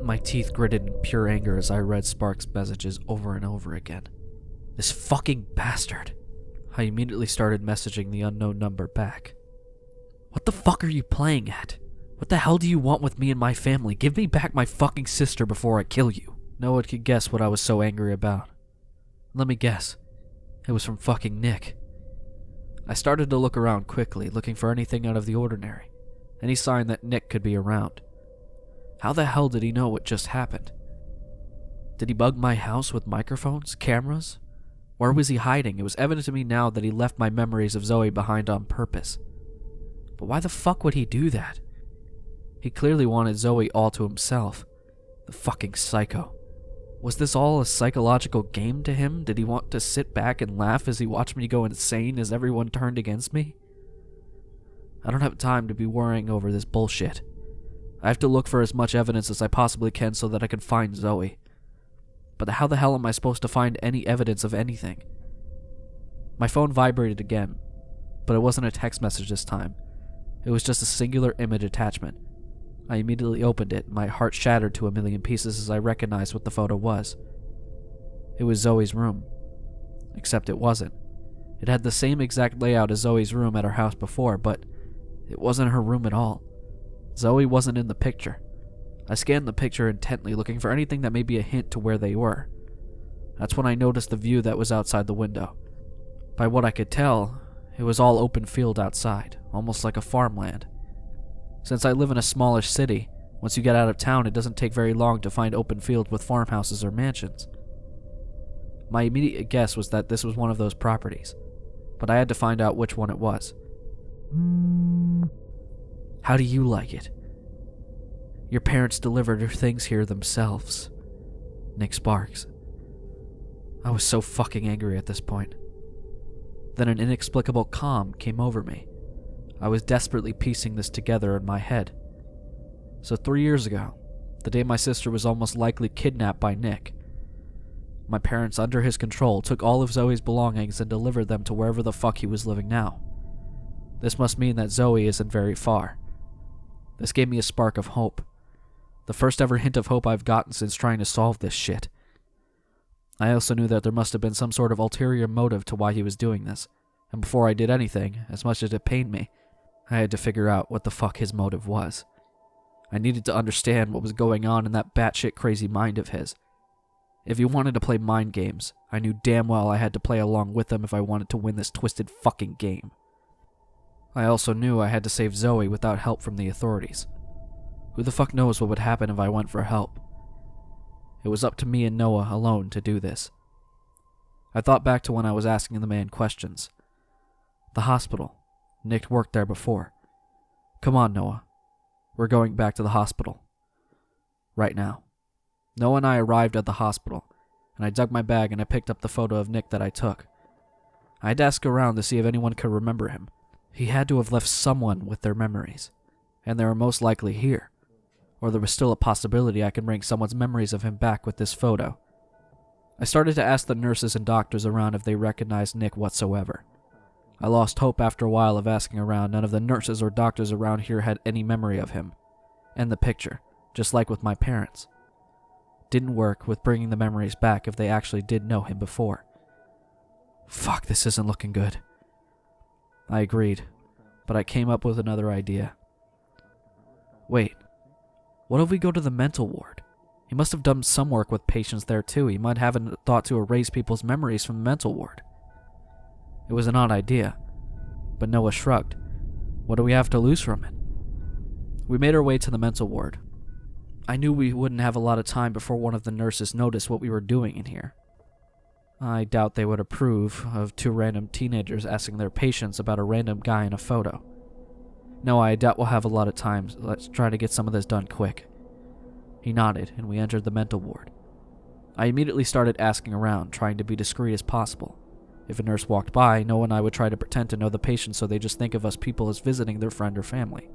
My teeth gritted in pure anger as I read Spark's messages over and over again. This fucking bastard. I immediately started messaging the unknown number back. What the fuck are you playing at? What the hell do you want with me and my family? Give me back my fucking sister before I kill you. No one could guess what I was so angry about. Let me guess. It was from fucking Nick. I started to look around quickly, looking for anything out of the ordinary. Any sign that Nick could be around. How the hell did he know what just happened? Did he bug my house with microphones, cameras? Where was he hiding? It was evident to me now that he left my memories of Zoe behind on purpose. But why the fuck would he do that? He clearly wanted Zoe all to himself. The fucking psycho. Was this all a psychological game to him? Did he want to sit back and laugh as he watched me go insane as everyone turned against me? I don't have time to be worrying over this bullshit. I have to look for as much evidence as I possibly can so that I can find Zoe. But how the hell am I supposed to find any evidence of anything? My phone vibrated again, but it wasn't a text message this time. It was just a singular image attachment. I immediately opened it, my heart shattered to a million pieces as I recognized what the photo was. It was Zoe's room. Except it wasn't. It had the same exact layout as Zoe's room at her house before, but it wasn't her room at all. Zoe wasn't in the picture. I scanned the picture intently, looking for anything that may be a hint to where they were. That's when I noticed the view that was outside the window. By what I could tell, it was all open field outside, almost like a farmland. Since I live in a smallish city, once you get out of town, it doesn't take very long to find open field with farmhouses or mansions. My immediate guess was that this was one of those properties, but I had to find out which one it was. How do you like it? Your parents delivered her things here themselves. Nick Sparks. I was so fucking angry at this point. Then an inexplicable calm came over me. I was desperately piecing this together in my head. So 3 years ago, the day my sister was almost likely kidnapped by Nick, my parents, under his control, took all of Zoe's belongings and delivered them to wherever the fuck he was living now. This must mean that Zoe isn't very far. This gave me a spark of hope. The first ever hint of hope I've gotten since trying to solve this shit. I also knew that there must have been some sort of ulterior motive to why he was doing this, and before I did anything, as much as it pained me, I had to figure out what the fuck his motive was. I needed to understand what was going on in that batshit crazy mind of his. If he wanted to play mind games, I knew damn well I had to play along with him if I wanted to win this twisted fucking game. I also knew I had to save Zoe without help from the authorities. Who the fuck knows what would happen if I went for help? It was up to me and Noah alone to do this. I thought back to when I was asking the man questions. The hospital. Nick worked there before. Come on, Noah. We're going back to the hospital. Right now. Noah and I arrived at the hospital, and I dug my bag and I picked up the photo of Nick that I took. I had to ask around to see if anyone could remember him. He had to have left someone with their memories, and they were most likely here. Or there was still a possibility I could bring someone's memories of him back with this photo. I started to ask the nurses and doctors around if they recognized Nick whatsoever. I lost hope after a while of asking around. None of the nurses or doctors around here had any memory of him. And the picture, just like with my parents. Didn't work with bringing the memories back if they actually did know him before. Fuck, this isn't looking good. I agreed, but I came up with another idea. Wait, what if we go to the mental ward? He must have done some work with patients there too. He might have a thought to erase people's memories from the mental ward. It was an odd idea, but Noah shrugged. What do we have to lose from it? We made our way to the mental ward. I knew we wouldn't have a lot of time before one of the nurses noticed what we were doing in here. I doubt they would approve of 2 random teenagers asking their patients about a random guy in a photo. No, I doubt we'll have a lot of time. Let's try to get some of this done quick. He nodded, and we entered the mental ward. I immediately started asking around, trying to be discreet as possible. If a nurse walked by, Noah and I would try to pretend to know the patient so they just think of us people as visiting their friend or family.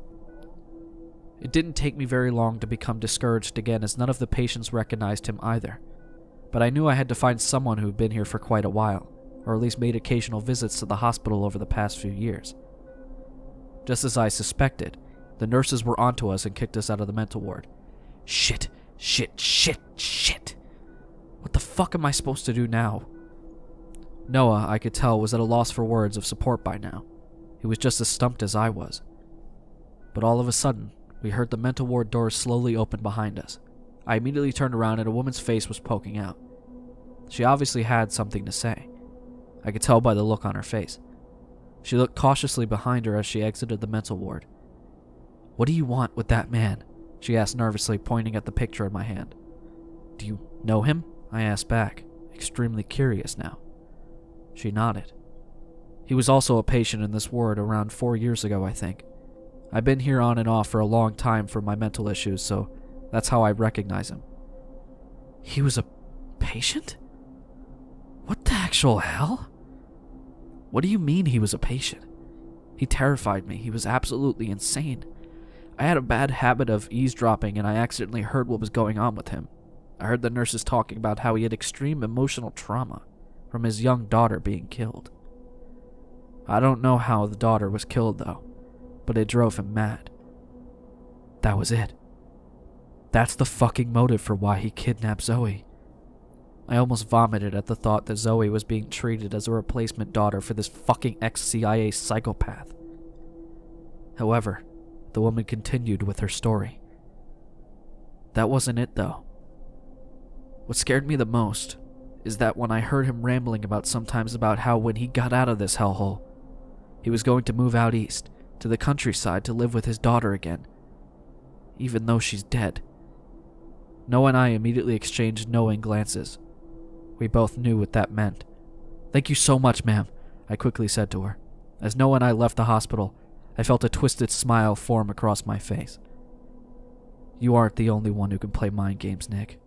It didn't take me very long to become discouraged again, as none of the patients recognized him either. But I knew I had to find someone who had been here for quite a while, or at least made occasional visits to the hospital over the past few years. Just as I suspected, the nurses were onto us and kicked us out of the mental ward. Shit, Shit. What the fuck am I supposed to do now? Noah, I could tell, was at a loss for words of support by now. He was just as stumped as I was. But all of a sudden, we heard the mental ward doors slowly open behind us. I immediately turned around and a woman's face was poking out. She obviously had something to say. I could tell by the look on her face. She looked cautiously behind her as she exited the mental ward. "What do you want with that man?" she asked nervously, pointing at the picture in my hand. "Do you know him?" I asked back, extremely curious now. She nodded. "He was also a patient in this ward around 4 years ago, I think. I've been here on and off for a long time for my mental issues, so that's how I recognize him." "He was a patient? What the actual hell?" "What do you mean he was a patient? He terrified me. He was absolutely insane. I had a bad habit of eavesdropping and I accidentally heard what was going on with him. I heard the nurses talking about how he had extreme emotional trauma from his young daughter being killed. I don't know how the daughter was killed though, but it drove him mad. That was it. That's the fucking motive for why he kidnapped Zoe." I almost vomited at the thought that Zoe was being treated as a replacement daughter for this fucking ex-CIA psychopath. However, the woman continued with her story. That wasn't it though. What scared me the most is that when I heard him rambling sometimes about how when he got out of this hellhole, he was going to move out east, to the countryside to live with his daughter again, even though she's dead. Noah and I immediately exchanged knowing glances. We both knew what that meant. "Thank you so much, ma'am," I quickly said to her. As Noah and I left the hospital, I felt a twisted smile form across my face. "You aren't the only one who can play mind games, Nick.